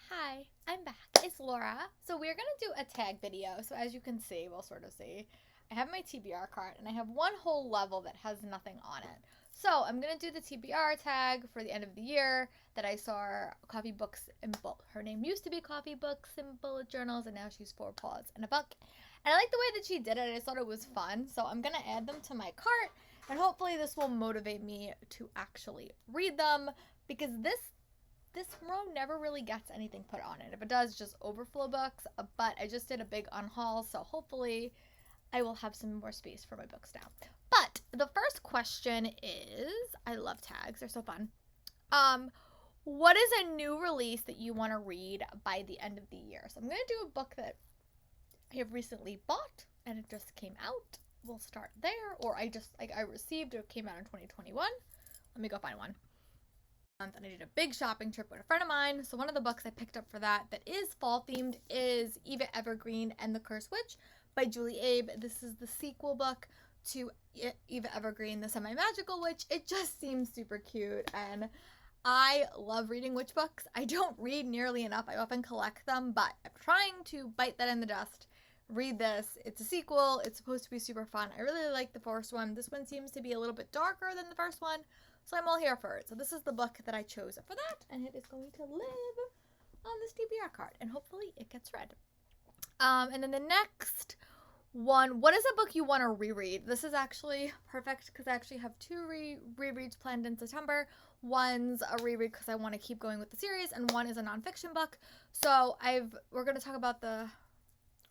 Hi, I'm back. It's Laura. So we're going to do a tag video. So as you can see, we'll sort of see, I have my TBR card and I have one whole level that has nothing on it. So I'm going to do the TBR tag for the end of the year that I saw Coffee Books and her name used to be Coffee Books and Bullet Journals, and now she's 4 Paws and a Book. And I like the way that she did it. I just thought it was fun. So I'm going to add them to my cart, and hopefully this will motivate me to actually read them, because this row never really gets anything put on it. If it does, just overflow books. But I just did a big unhaul, so hopefully I will have some more space for my books now. But the first question is, I love tags, they're so fun. What is a new release that you want to read by the end of the year? So I'm going to do a book that I have recently bought and it just came out. We'll start there. Or I received, it came out in 2021. Let me go find one. And I did a big shopping trip with a friend of mine. So one of the books I picked up for that is fall themed is Eva Evergreen and the Cursed Witch by Julie Abe. This is the sequel book to Eva Evergreen, the Semi-Magical Witch. It just seems super cute, and I love reading witch books. I don't read nearly enough. I often collect them, but I'm trying to bite that in the dust. Read this. It's a sequel. It's supposed to be super fun. I really like the first one. This one seems to be a little bit darker than the first one, so I'm all here for it. So this is the book that I chose for that, and it is going to live on this TBR card, and hopefully it gets read. And then the next one, what is a book you want to reread? This is actually perfect because I actually have 2 rereads planned in September. One's a reread because I want to keep going with the series, and one is a nonfiction book. So we're going to talk about the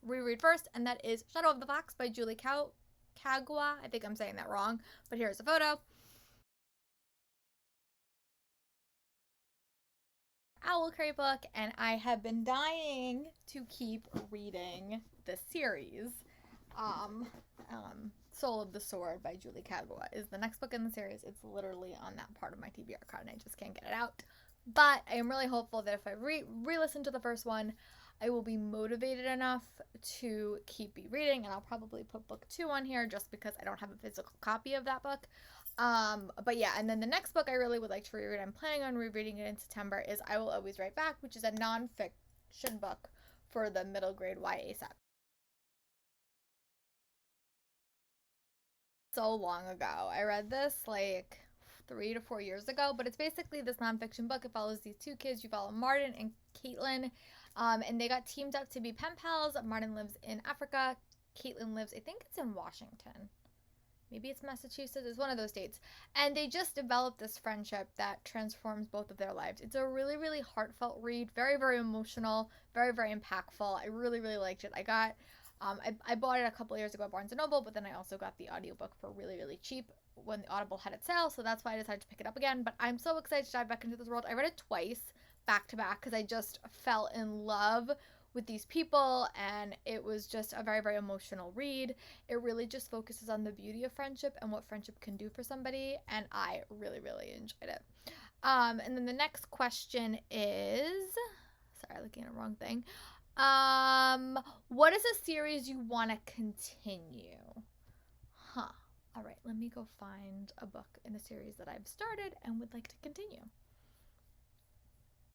reread first, and that is Shadow of the Fox by Julie Kagwa. I think I'm saying that wrong, but here's a photo. Apothecary book, and I have been dying to keep reading this series. Soul of the Sword by Julie Kagwa is the next book in the series. It's literally on that part of my TBR card and I just can't get it out. But I am really hopeful that if I re-listen to the first one, I will be motivated enough to keep reading, and I'll probably put book 2 on here just because I don't have a physical copy of that book. But yeah, and then the next book I really would like to reread, I'm planning on rereading it in September, is I Will Always Write Back, which is a nonfiction book for the middle grade YA set. So long ago. I read this like 3 to 4 years ago, but it's basically this nonfiction book. It follows these 2 kids. You follow Martin and Caitlin, and they got teamed up to be pen pals. Martin lives in Africa. Caitlin lives, I think it's in Washington. Maybe it's Massachusetts. It's one of those states. And they just developed this friendship that transforms both of their lives. It's a really, really heartfelt read. Very, very emotional. Very, very impactful. I really, really liked it. I bought it a couple years ago at Barnes & Noble, but then I also got the audiobook for really, really cheap when the Audible had its sale, so that's why I decided to pick it up again. But I'm so excited to dive back into this world. I read it twice, back to back, because I just fell in love with these people, and it was just a very, very emotional read. It really just focuses on the beauty of friendship and what friendship can do for somebody, and I really, really enjoyed it. And then the next question is, sorry, looking at the wrong thing. What is a series you want to continue? All right, let me go find a book in a series that I've started and would like to continue.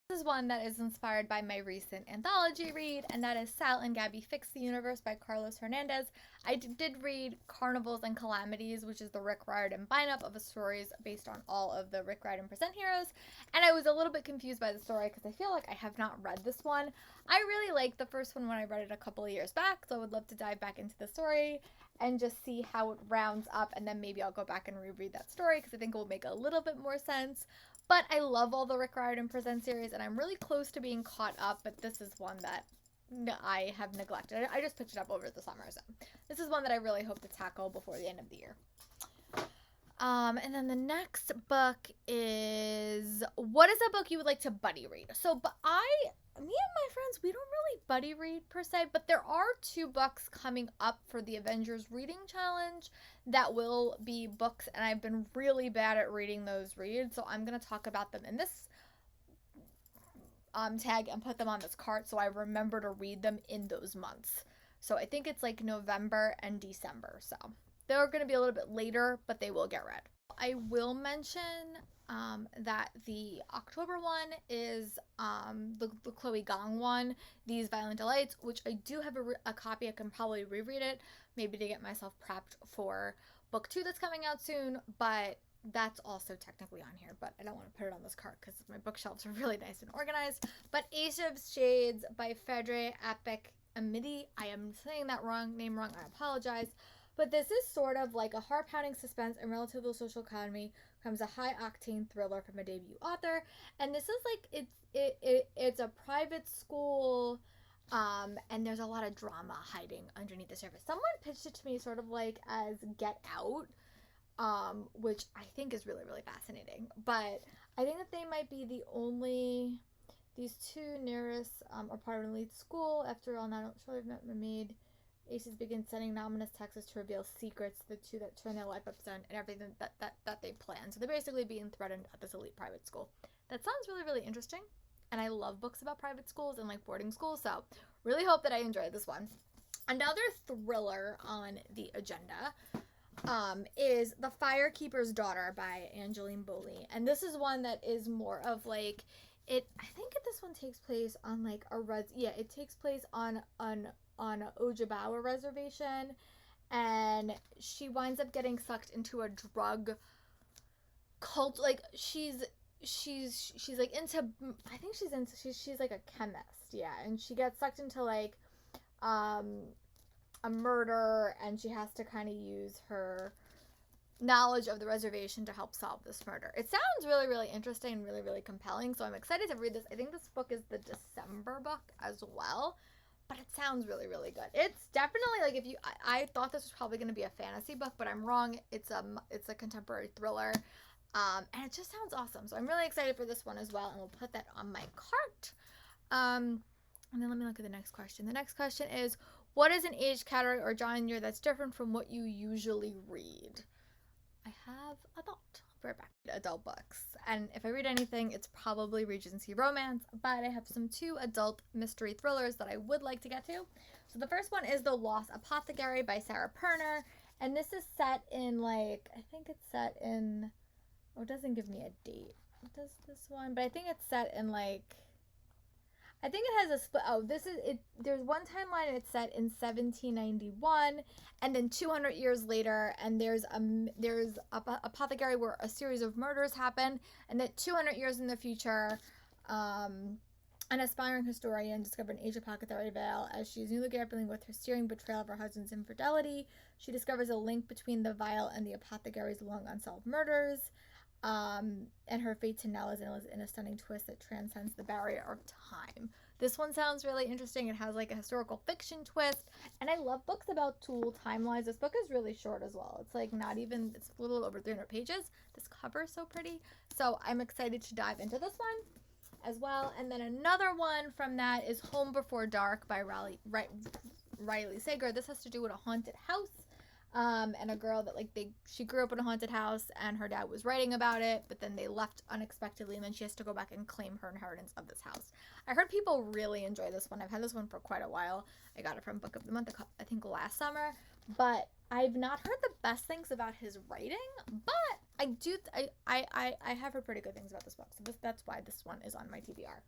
This is one that is inspired by my recent anthology read, and that is Sal and Gabby Fix the Universe by Carlos Hernandez. I did read Carnivals and Calamities, which is the Rick Riordan bind-up of stories based on all of the Rick Riordan Present heroes, and I was a little bit confused by the story because I feel like I have not read this one. I really liked the first one when I read it a couple of years back, so I would love to dive back into the story and just see how it rounds up, and then maybe I'll go back and reread that story because I think it will make a little bit more sense. But I love all the Rick Riordan Present series, and I'm really close to being caught up, but this is one that I have neglected. I just picked it up over the summer, so this is one that I really hope to tackle before the end of the year. And then the next book is, what is a book you would like to buddy read? So, me and my friends, we don't really buddy read per se, but there are 2 books coming up for the Avengers Reading Challenge that will be books, and I've been really bad at reading those reads, so I'm going to talk about them in this tag and put them on this cart so I remember to read them in those months. So I think it's like November and December, so they're going to be a little bit later, but they will get read. I will mention that the October one is the Chloe Gong one, These Violent Delights, which I do have a copy. I can probably reread it, maybe to get myself prepped for book 2 that's coming out soon, but that's also technically on here, but I don't want to put it on this cart because my bookshelves are really nice and organized. But Ace of Shades by Fedre Epic Amity. I am saying that name wrong, I apologize. But this is sort of like a heart-pounding suspense and relative to social economy comes a high-octane thriller from a debut author. And this is like, it's a private school, and there's a lot of drama hiding underneath the surface. Someone pitched it to me sort of like as Get Out, which I think is really, really fascinating. But I think that they might be these two nearest are part of an elite school. After all, not sure they've met maid. Aces begin sending ominous texts to reveal secrets to the two that turn their life upside and everything that they plan. So they're basically being threatened at this elite private school. That sounds really, really interesting. And I love books about private schools and like boarding schools. So really hope that I enjoy this one. Another thriller on the agenda is The Firekeeper's Daughter by Angeline. And this is one that is more of like, I think this one takes place on like it takes place on Ojibwa reservation, and she winds up getting sucked into a drug cult. Like she's like into, I think she's like a chemist, yeah, and she gets sucked into like a murder, and she has to kind of use her knowledge of the reservation to help solve this murder. It sounds really, really interesting and really, really compelling, so I'm excited to read this. I think this book is the December book as well, but it sounds really, really good. It's definitely like, I thought this was probably going to be a fantasy book, but I'm wrong. It's a contemporary thriller, and it just sounds awesome. So I'm really excited for this one as well, and we'll put that on my cart. And then let me look at the next question. The next question is, what is an age category or genre that's different from what you usually read? I have adult books, and if I read anything, it's probably Regency romance, but I have some 2 adult mystery thrillers that I would like to get to. So the first one is The Lost Apothecary by Sarah Perner, and this is set in like, I think it's set in, it doesn't give me a date. What does this one? But I think it's set in like, I think it has a split. Oh, this is it. There's one timeline and it's set in 1791, and then 200 years later, and there's apothecary where a series of murders happen, and then 200 years in the future, an aspiring historian discovered an age apothecary veil as she's newly grappling with her searing betrayal of her husband's infidelity. She discovers a link between the vial and the apothecary's long unsolved murders. And her fate to Nell is in a stunning twist that transcends the barrier of time. This one sounds really interesting. It has like a historical fiction twist, and I love books about tool timelines. This book is really short as well. It's like it's a little over 300 pages. This cover is so pretty. So I'm excited to dive into this one as well. And then another one from that is Home Before Dark by Riley Sager. This has to do with a haunted house. And a girl that she grew up in a haunted house, and her dad was writing about it, but then they left unexpectedly, and then she has to go back and claim her inheritance of this house. I heard people really enjoy this one. I've had this one for quite a while. I got it from Book of the Month, I think last summer, but I've not heard the best things about his writing, but I have heard pretty good things about this book, so that's why this one is on my TBR.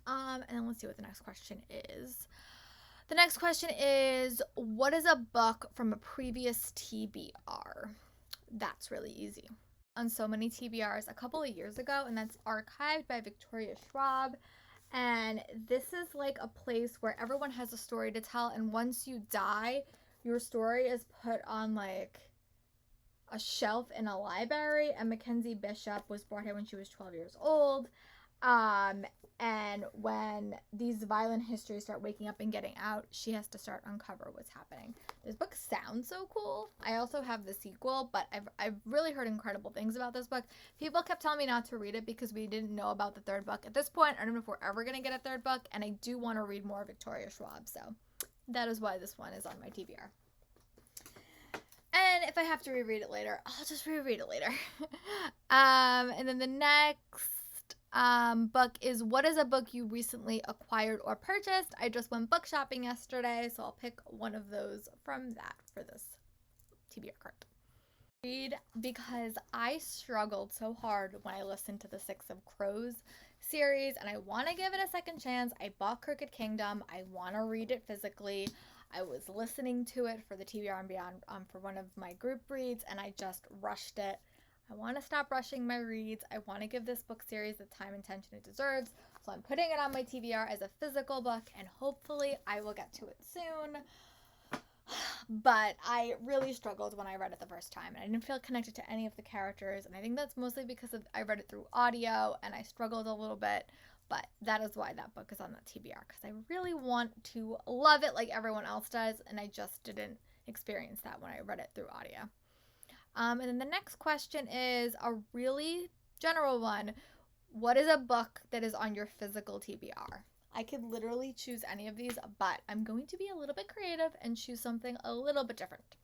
And then let's see what the next question is. The next question is, what is a book from a previous TBR? That's really easy. On so many TBRs a couple of years ago, and that's archived by Victoria Schwab. And this is like a place where everyone has a story to tell, and once you die, your story is put on like a shelf in a library. And Mackenzie Bishop was brought here when she was 12 years old. And when these violent histories start waking up and getting out, she has to start uncover what's happening. This book sounds so cool. I also have the sequel, but I've really heard incredible things about this book. People kept telling me not to read it because we didn't know about the 3rd book. At this point, I don't know if we're ever going to get a 3rd book, and I do want to read more Victoria Schwab, so that is why this one is on my TBR. And if I have to reread it later, I'll just reread it later. And then the next book is, what is a book you recently acquired or purchased? I just went book shopping yesterday, so I'll pick one of those from that for this TBR card. Read because I struggled so hard when I listened to the Six of Crows series, and I want to give it a second chance. I bought Crooked Kingdom. I want to read it physically. I was listening to it for the TBR and Beyond for one of my group reads, and I just rushed it. I want to stop rushing my reads. I want to give this book series the time and attention it deserves. So I'm putting it on my TBR as a physical book, and hopefully I will get to it soon. But I really struggled when I read it the first time, and I didn't feel connected to any of the characters, and I think that's mostly because I read it through audio and I struggled a little bit, but that is why that book is on that TBR, because I really want to love it like everyone else does, and I just didn't experience that when I read it through audio. And then the next question is a really general one. What is a book that is on your physical TBR? I could literally choose any of these, but I'm going to be a little bit creative and choose something a little bit different.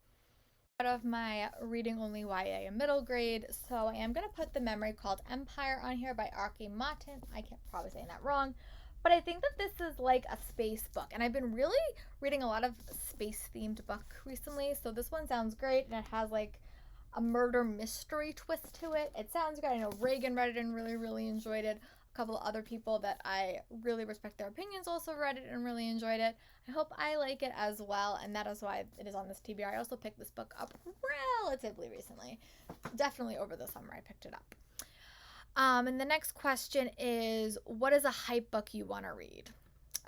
Out of my reading only YA in middle grade, so I am going to put The Memory Called Empire on here by R.K. Martin. I can't probably saying that wrong, but I think that this is like a space book, and I've been really reading a lot of space-themed book recently, so this one sounds great, and it has like a murder mystery twist to it. It sounds good. I know Reagan read it and really enjoyed it. A couple of other people that I really respect their opinions also read it and really enjoyed it. I hope I like it as well, and that is why it is on this TBR. I also picked this book up relatively recently. Definitely over the summer I picked it up. And the next question is, what is a hype book you want to read?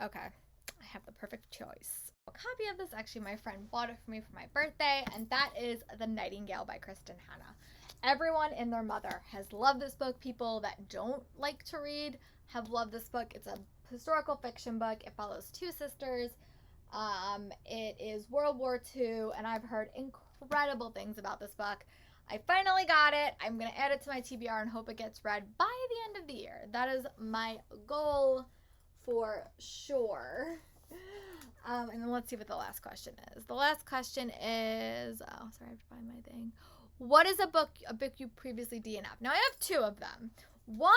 Okay, I have the perfect choice. A copy of this, actually my friend bought it for me for my birthday, and that is The Nightingale by Kristen Hanna. Everyone and their mother has loved this book. People that don't like to read have loved this book. It's a historical fiction book. It follows two sisters. It is World War II, and I've heard incredible things about this book. I finally got it. I'm going to add it to my TBR and hope it gets read by the end of the year. That is my goal for sure. And then let's see what the last question is. The last question is, oh, sorry, I have to find my thing. What is a book you previously DNF'd? Now I have two of them. One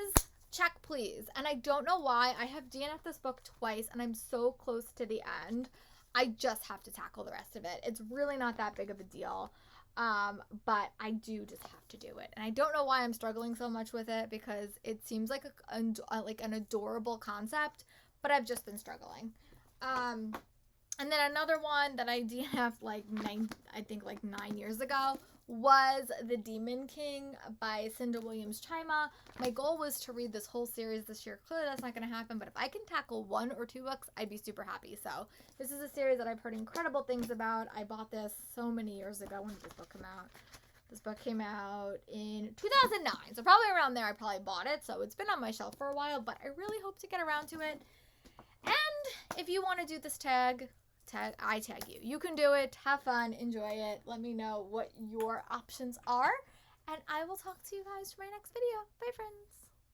is Check Please, and I don't know why. I have DNF'd this book twice, and I'm so close to the end. I just have to tackle the rest of it. It's really not that big of a deal, but I do just have to do it. And I don't know why I'm struggling so much with it, because it seems like an adorable concept, but I've just been struggling. And then another one that I DNF'd like 9 years ago was The Demon King by Cinda Williams-Chima. My goal was to read this whole series this year. Clearly that's not going to happen, but if I can tackle 1 or 2 books, I'd be super happy. So this is a series that I've heard incredible things about. I bought this so many years ago. When did this book come out? This book came out in 2009, so probably around there I probably bought it. So it's been on my shelf for a while, but I really hope to get around to it. And if you want to do this I tag you. You can do it. Have fun. Enjoy it. Let me know what your options are. And I will talk to you guys for my next video. Bye, friends.